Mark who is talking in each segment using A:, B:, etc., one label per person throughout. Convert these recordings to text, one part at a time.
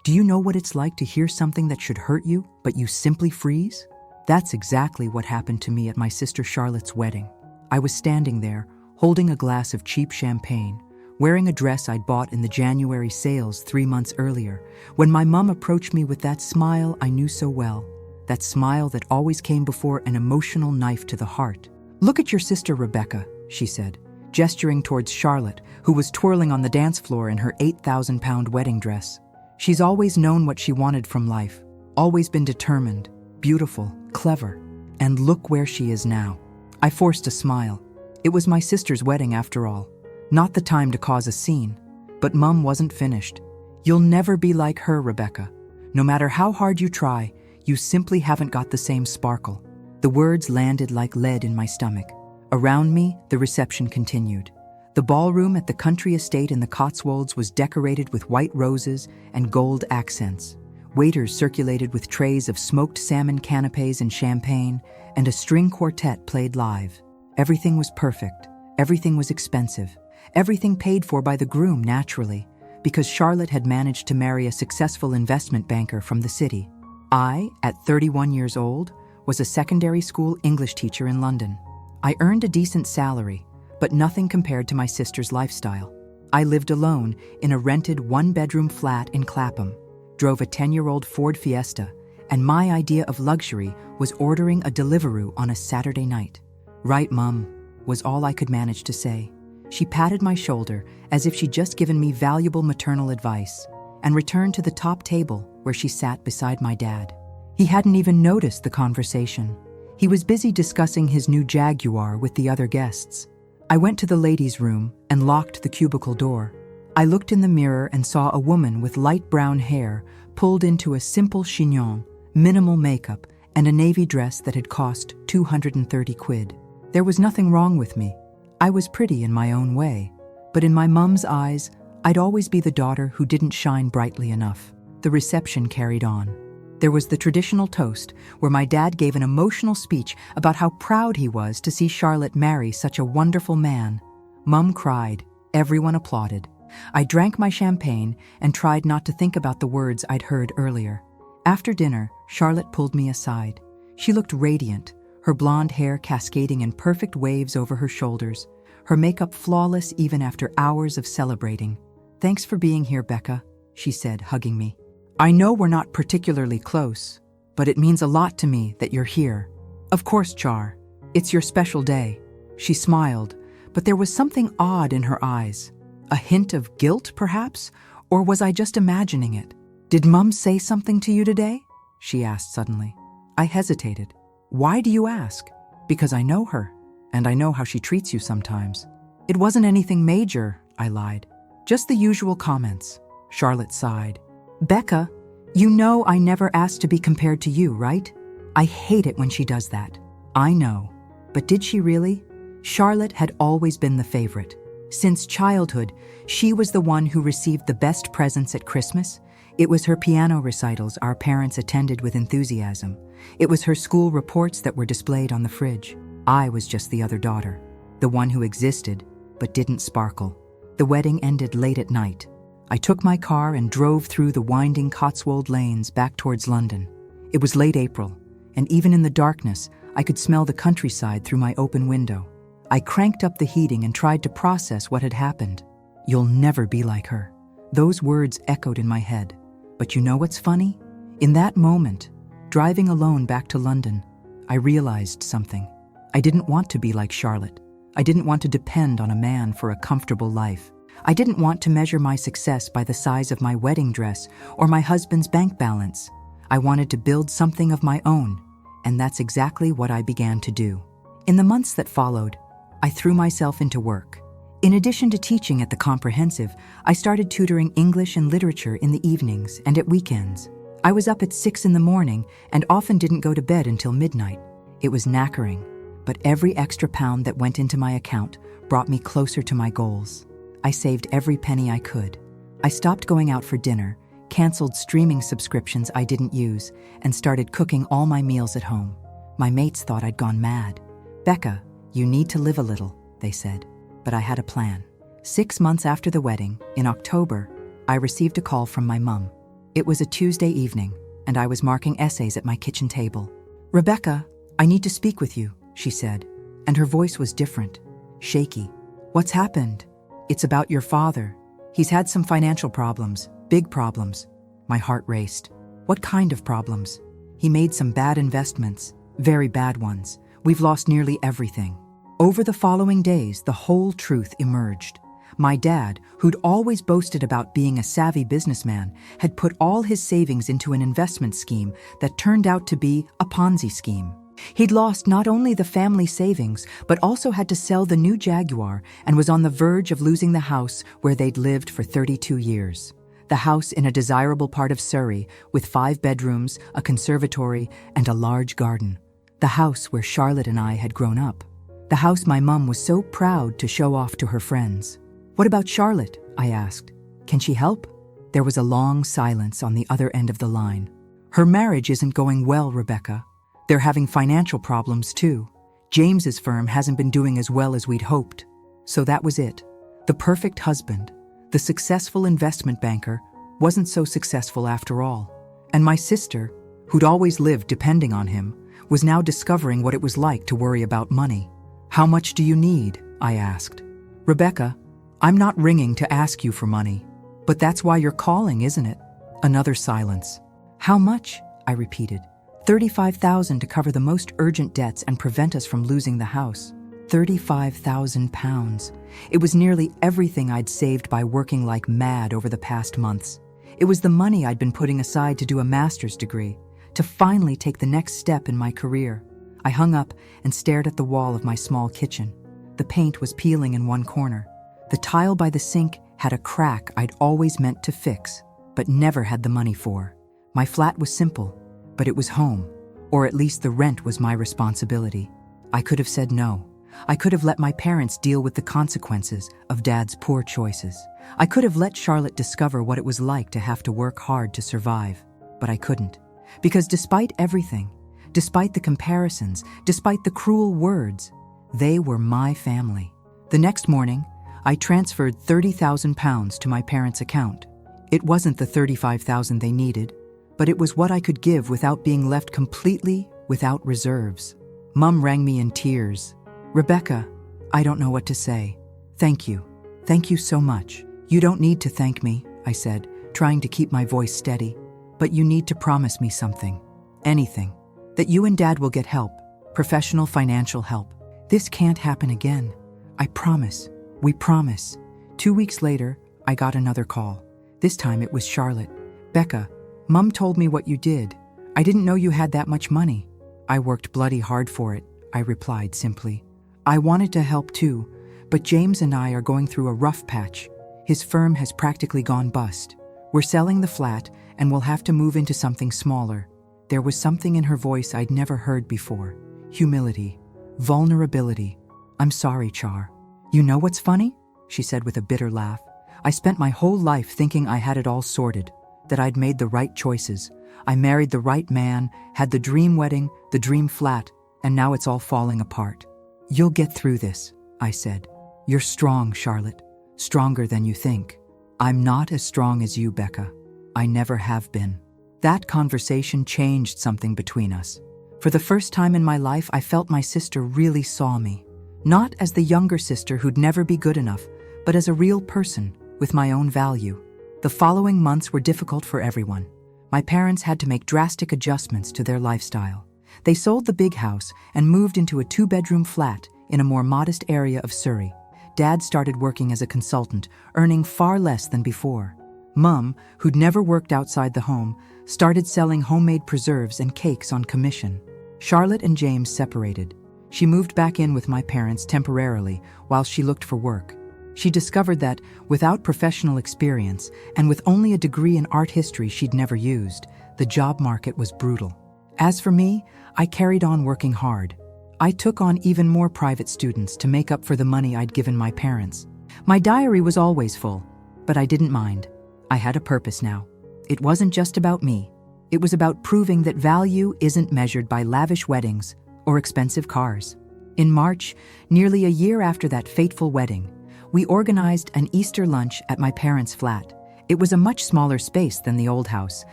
A: Do you know what it's like to hear something that should hurt you, but you simply freeze? That's exactly what happened to me at my sister Charlotte's wedding. I was standing there, holding a glass of cheap champagne, wearing a dress I'd bought in the January sales 3 months earlier, when my mom approached me with that smile I knew so well, that smile that always came before an emotional knife to the heart. "Look at your sister Rebecca," she said, gesturing towards Charlotte, who was twirling on the dance floor in her 8,000-pound wedding dress. "She's always known what she wanted from life, always been determined, beautiful, clever, and look where she is now." I forced a smile. It was my sister's wedding after all. Not the time to cause a scene. But Mum wasn't finished. "You'll never be like her, Rebecca. No matter how hard you try, you simply haven't got the same sparkle." The words landed like lead in my stomach. Around me, the reception continued. The ballroom at the country estate in the Cotswolds was decorated with white roses and gold accents. Waiters circulated with trays of smoked salmon canapes and champagne, and a string quartet played live. Everything was perfect. Everything was expensive. Everything paid for by the groom, naturally, because Charlotte had managed to marry a successful investment banker from the city. I, at 31 years old, was a secondary school English teacher in London. I earned a decent salary, but nothing compared to my sister's lifestyle. I lived alone in a rented one-bedroom flat in Clapham, drove a 10-year-old Ford Fiesta, and my idea of luxury was ordering a Deliveroo on a Saturday night. "Right, Mum," was all I could manage to say. She patted my shoulder as if she'd just given me valuable maternal advice, and returned to the top table where she sat beside my dad. He hadn't even noticed the conversation. He was busy discussing his new Jaguar with the other guests. I went to the ladies' room and locked the cubicle door. I looked in the mirror and saw a woman with light brown hair pulled into a simple chignon, minimal makeup, and a navy dress that had cost 230 quid. There was nothing wrong with me. I was pretty in my own way, but in my mum's eyes, I'd always be the daughter who didn't shine brightly enough. The reception carried on. There was the traditional toast, where my dad gave an emotional speech about how proud he was to see Charlotte marry such a wonderful man. Mum cried. Everyone applauded. I drank my champagne and tried not to think about the words I'd heard earlier. After dinner, Charlotte pulled me aside. She looked radiant, her blonde hair cascading in perfect waves over her shoulders, her makeup flawless even after hours of celebrating. "Thanks for being here, Becca," she said, hugging me. "I know we're not particularly close, but it means a lot to me that you're here." "Of course, Char. It's your special day." She smiled, but there was something odd in her eyes. A hint of guilt, perhaps? Or was I just imagining it? "Did Mum say something to you today?" she asked suddenly. I hesitated. "Why do you ask?" "Because I know her, and I know how she treats you sometimes." "It wasn't anything major," I lied. "Just the usual comments." Charlotte sighed. "Becca, you know I never asked to be compared to you, right? I hate it when she does that." "I know. But did she really?" Charlotte had always been the favorite. Since childhood, she was the one who received the best presents at Christmas. It was her piano recitals our parents attended with enthusiasm. It was her school reports that were displayed on the fridge. I was just the other daughter, the one who existed, but didn't sparkle. The wedding ended late at night. I took my car and drove through the winding Cotswold lanes back towards London. It was late April, and even in the darkness, I could smell the countryside through my open window. I cranked up the heating and tried to process what had happened. "You'll never be like her." Those words echoed in my head. But you know what's funny? In that moment, driving alone back to London, I realized something. I didn't want to be like Charlotte. I didn't want to depend on a man for a comfortable life. I didn't want to measure my success by the size of my wedding dress or my husband's bank balance. I wanted to build something of my own, and that's exactly what I began to do. In the months that followed, I threw myself into work. In addition to teaching at the Comprehensive, I started tutoring English and literature in the evenings and at weekends. I was up at 6 in the morning and often didn't go to bed until midnight. It was knackering, but every extra pound that went into my account brought me closer to my goals. I saved every penny I could. I stopped going out for dinner, canceled streaming subscriptions I didn't use, and started cooking all my meals at home. My mates thought I'd gone mad. "Becca, you need to live a little," they said. But I had a plan. 6 months after the wedding, in October, I received a call from my mum. It was a Tuesday evening, and I was marking essays at my kitchen table. "Rebecca, I need to speak with you," she said, and her voice was different, shaky. "What's happened?" "It's about your father. He's had some financial problems, big problems." My heart raced. "What kind of problems?" "He made some bad investments, very bad ones. We've lost nearly everything." Over the following days, the whole truth emerged. My dad, who'd always boasted about being a savvy businessman, had put all his savings into an investment scheme that turned out to be a Ponzi scheme. He'd lost not only the family savings, but also had to sell the new Jaguar and was on the verge of losing the house where they'd lived for 32 years. The house in a desirable part of Surrey with 5 bedrooms, a conservatory, and a large garden. The house where Charlotte and I had grown up. The house my mum was so proud to show off to her friends. "What about Charlotte?" I asked. "Can she help?" There was a long silence on the other end of the line. "Her marriage isn't going well, Rebecca. They're having financial problems too. James's firm hasn't been doing as well as we'd hoped." So that was it. The perfect husband, the successful investment banker, wasn't so successful after all. And my sister, who'd always lived depending on him, was now discovering what it was like to worry about money. "How much do you need?" I asked. "Rebecca, I'm not ringing to ask you for money. But that's why you're calling, isn't it?" Another silence. "How much?" I repeated. 35,000 to cover the most urgent debts and prevent us from losing the house. 35,000 pounds. It was nearly everything I'd saved by working like mad over the past months. It was the money I'd been putting aside to do a master's degree, to finally take the next step in my career. I hung up and stared at the wall of my small kitchen. The paint was peeling in one corner. The tile by the sink had a crack I'd always meant to fix, but never had the money for. My flat was simple, but it was home, or at least the rent was my responsibility. I could have said no. I could have let my parents deal with the consequences of Dad's poor choices. I could have let Charlotte discover what it was like to have to work hard to survive, but I couldn't. Because despite everything, despite the comparisons, despite the cruel words, they were my family. The next morning, I transferred 30,000 pounds to my parents' account. It wasn't the 35,000 they needed, but it was what I could give without being left completely without reserves. Mum rang me in tears. "Rebecca, I don't know what to say. Thank you. Thank you so much." "You don't need to thank me," I said, trying to keep my voice steady. "But you need to promise me something. Anything. That you and Dad will get help. Professional financial help. This can't happen again. I promise. We promise." 2 weeks later, I got another call. This time it was Charlotte. "Becca, Mum told me what you did. I didn't know you had that much money." "I worked bloody hard for it," I replied simply. "I wanted to help too, but James and I are going through a rough patch. His firm has practically gone bust. We're selling the flat and we'll have to move into something smaller." There was something in her voice I'd never heard before. Humility. Vulnerability. "I'm sorry, Char." "You know what's funny?" she said with a bitter laugh. "I spent my whole life thinking I had it all sorted, that I'd made the right choices. I married the right man, had the dream wedding, the dream flat, and now it's all falling apart." "You'll get through this," I said. "You're strong, Charlotte. Stronger than you think." "I'm not as strong as you, Becca. I never have been." That conversation changed something between us. For the first time in my life, I felt my sister really saw me. Not as the younger sister who'd never be good enough, but as a real person with my own value. The following months were difficult for everyone. My parents had to make drastic adjustments to their lifestyle. They sold the big house and moved into a 2-bedroom flat in a more modest area of Surrey. Dad started working as a consultant, earning far less than before. Mum, who'd never worked outside the home, started selling homemade preserves and cakes on commission. Charlotte and James separated. She moved back in with my parents temporarily while she looked for work. She discovered that, without professional experience and with only a degree in art history she'd never used, the job market was brutal. As for me, I carried on working hard. I took on even more private students to make up for the money I'd given my parents. My diary was always full, but I didn't mind. I had a purpose now. It wasn't just about me. It was about proving that value isn't measured by lavish weddings or expensive cars. In March, nearly a year after that fateful wedding, we organized an Easter lunch at my parents' flat. It was a much smaller space than the old house,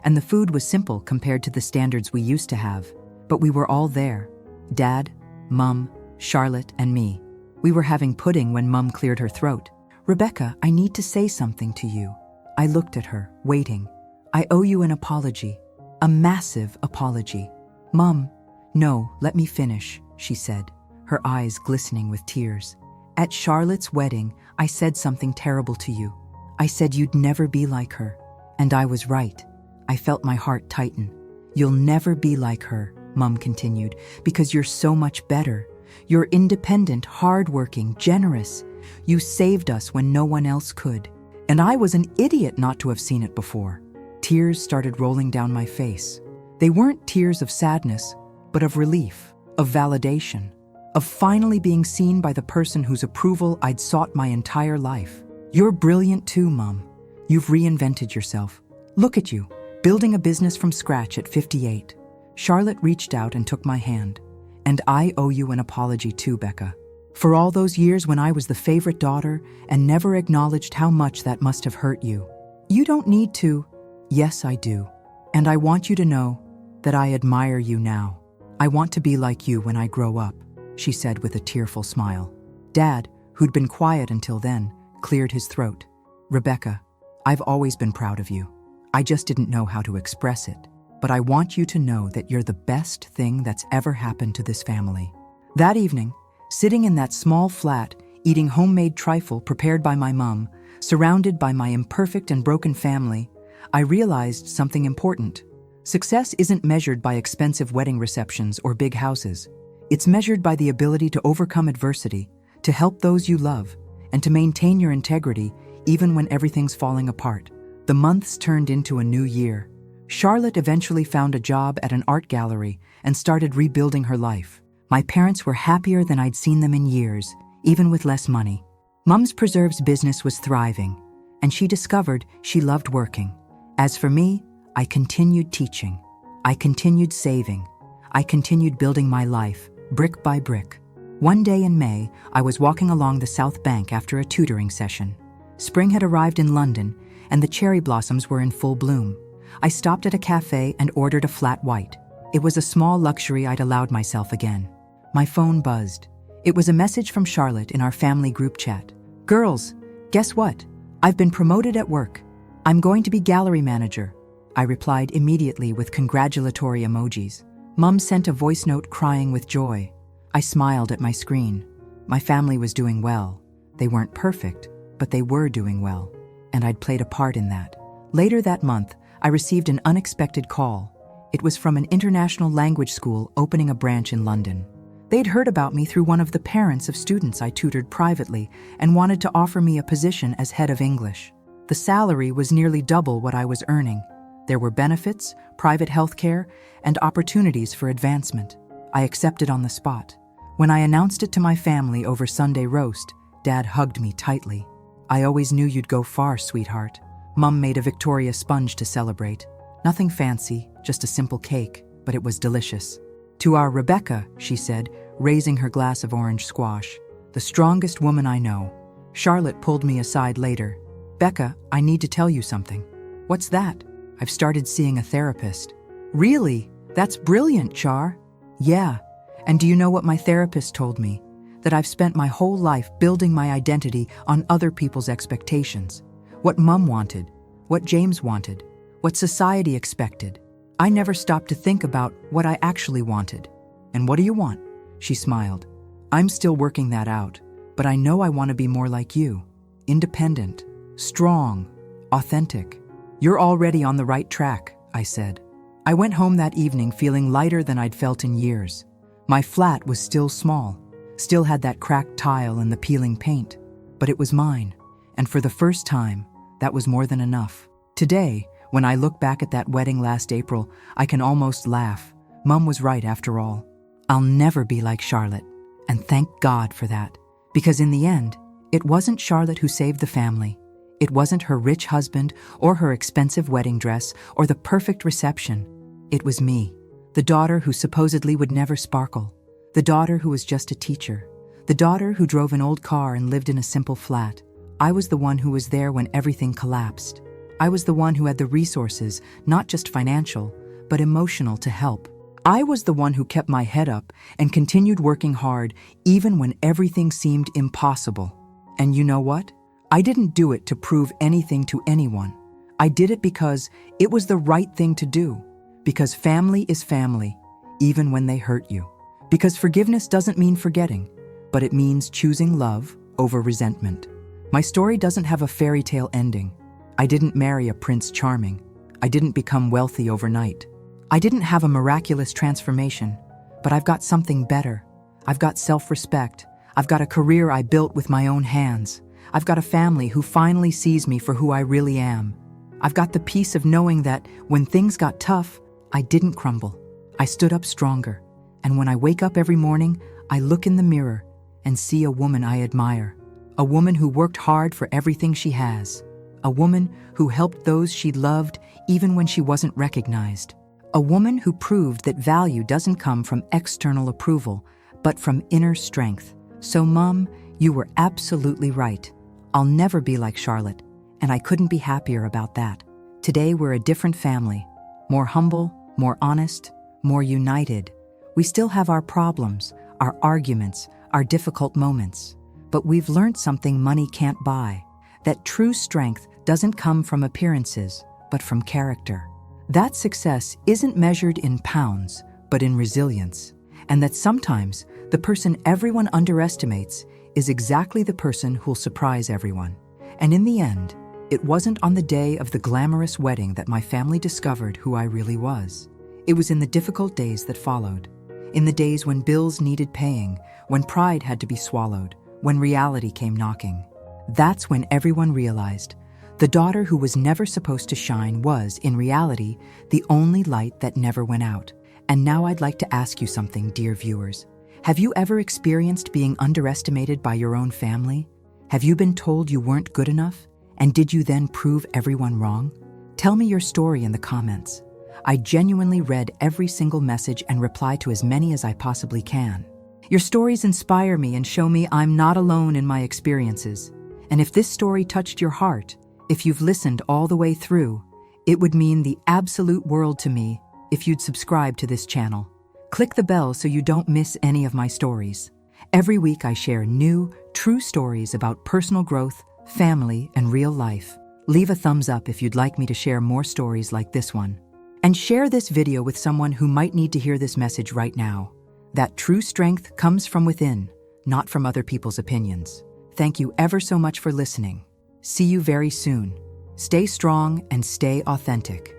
A: and the food was simple compared to the standards we used to have. But we were all there. Dad, Mum, Charlotte, and me. We were having pudding when Mum cleared her throat. "Rebecca, I need to say something to you." I looked at her, waiting. "I owe you an apology. A massive apology." "Mum, no, let me finish," she said, her eyes glistening with tears. "At Charlotte's wedding, I said something terrible to you. I said you'd never be like her. And I was right." I felt my heart tighten. "You'll never be like her," Mum continued, "because you're so much better. You're independent, hardworking, generous. You saved us when no one else could." And I was an idiot not to have seen it before. Tears started rolling down my face. They weren't tears of sadness, but of relief, of validation, of finally being seen by the person whose approval I'd sought my entire life. "You're brilliant too, Mum. You've reinvented yourself. Look at you, building a business from scratch at 58. Charlotte reached out and took my hand. "And I owe you an apology too, Becca. For all those years when I was the favorite daughter and never acknowledged how much that must have hurt you. You don't need to." "Yes, I do. And I want you to know that I admire you now. I want to be like you when I grow up," she said with a tearful smile. Dad, who'd been quiet until then, cleared his throat. "Rebecca, I've always been proud of you. I just didn't know how to express it. But I want you to know that you're the best thing that's ever happened to this family." That evening, sitting in that small flat, eating homemade trifle prepared by my mum, surrounded by my imperfect and broken family, I realized something important. Success isn't measured by expensive wedding receptions or big houses. It's measured by the ability to overcome adversity, to help those you love, and to maintain your integrity even when everything's falling apart. The months turned into a new year. Charlotte eventually found a job at an art gallery and started rebuilding her life. My parents were happier than I'd seen them in years, even with less money. Mum's preserves business was thriving, and she discovered she loved working. As for me, I continued teaching. I continued saving. I continued building my life, brick by brick. One day in May, I was walking along the South Bank after a tutoring session. Spring had arrived in London, and the cherry blossoms were in full bloom. I stopped at a cafe and ordered a flat white. It was a small luxury I'd allowed myself again. My phone buzzed. It was a message from Charlotte in our family group chat. "Girls, guess what? I've been promoted at work. I'm going to be gallery manager." I replied immediately with congratulatory emojis. Mum sent a voice note crying with joy. I smiled at my screen. My family was doing well. They weren't perfect, but they were doing well, and I'd played a part in that. Later that month, I received an unexpected call. It was from an international language school opening a branch in London. They'd heard about me through one of the parents of students I tutored privately and wanted to offer me a position as head of English. The salary was nearly double what I was earning. There were benefits, private health care, and opportunities for advancement. I accepted on the spot. When I announced it to my family over Sunday roast, Dad hugged me tightly. "I always knew you'd go far, sweetheart." Mum made a Victoria sponge to celebrate. Nothing fancy, just a simple cake, but it was delicious. "To our Rebecca," she said, raising her glass of orange squash, "the strongest woman I know." Charlotte pulled me aside later. "Becca, I need to tell you something." "What's that?" "I've started seeing a therapist." "Really? That's brilliant, Char." "Yeah. And do you know what my therapist told me? That I've spent my whole life building my identity on other people's expectations. What Mum wanted, what James wanted, what society expected. I never stopped to think about what I actually wanted." "And what do you want?" She smiled. "I'm still working that out, but I know I want to be more like you. Independent, strong, authentic." "You're already on the right track," I said. I went home that evening feeling lighter than I'd felt in years. My flat was still small, still had that cracked tile and the peeling paint, but it was mine. And for the first time, that was more than enough. Today, when I look back at that wedding last April, I can almost laugh. Mum was right after all. I'll never be like Charlotte, and thank God for that. Because in the end, it wasn't Charlotte who saved the family. It wasn't her rich husband or her expensive wedding dress or the perfect reception. It was me, the daughter who supposedly would never sparkle, the daughter who was just a teacher, the daughter who drove an old car and lived in a simple flat. I was the one who was there when everything collapsed. I was the one who had the resources, not just financial, but emotional to help. I was the one who kept my head up and continued working hard even when everything seemed impossible. And you know what? I didn't do it to prove anything to anyone. I did it because it was the right thing to do. Because family is family, even when they hurt you. Because forgiveness doesn't mean forgetting, but it means choosing love over resentment. My story doesn't have a fairy tale ending. I didn't marry a Prince Charming. I didn't become wealthy overnight. I didn't have a miraculous transformation, but I've got something better. I've got self-respect. I've got a career I built with my own hands. I've got a family who finally sees me for who I really am. I've got the peace of knowing that when things got tough, I didn't crumble. I stood up stronger. And when I wake up every morning, I look in the mirror and see a woman I admire. A woman who worked hard for everything she has. A woman who helped those she loved even when she wasn't recognized. A woman who proved that value doesn't come from external approval, but from inner strength. So, Mom, you were absolutely right. I'll never be like Charlotte, and I couldn't be happier about that. Today, we're a different family. More humble, more honest, more united. We still have our problems, our arguments, our difficult moments. But we've learned something money can't buy. That true strength doesn't come from appearances, but from character. That success isn't measured in pounds, but in resilience. And that sometimes the person everyone underestimates is exactly the person who'll surprise everyone. And in the end, it wasn't on the day of the glamorous wedding that my family discovered who I really was. It was in the difficult days that followed. In the days when bills needed paying, when pride had to be swallowed, when reality came knocking. That's when everyone realized the daughter who was never supposed to shine was, in reality, the only light that never went out. And now I'd like to ask you something, dear viewers. Have you ever experienced being underestimated by your own family? Have you been told you weren't good enough? And did you then prove everyone wrong? Tell me your story in the comments. I genuinely read every single message and reply to as many as I possibly can. Your stories inspire me and show me I'm not alone in my experiences. And if this story touched your heart, if you've listened all the way through, it would mean the absolute world to me if you'd subscribe to this channel. Click the bell so you don't miss any of my stories. Every week I share new, true stories about personal growth, family, and real life. Leave a thumbs up if you'd like me to share more stories like this one. And share this video with someone who might need to hear this message right now. That true strength comes from within, not from other people's opinions. Thank you ever so much for listening. See you very soon. Stay strong and stay authentic.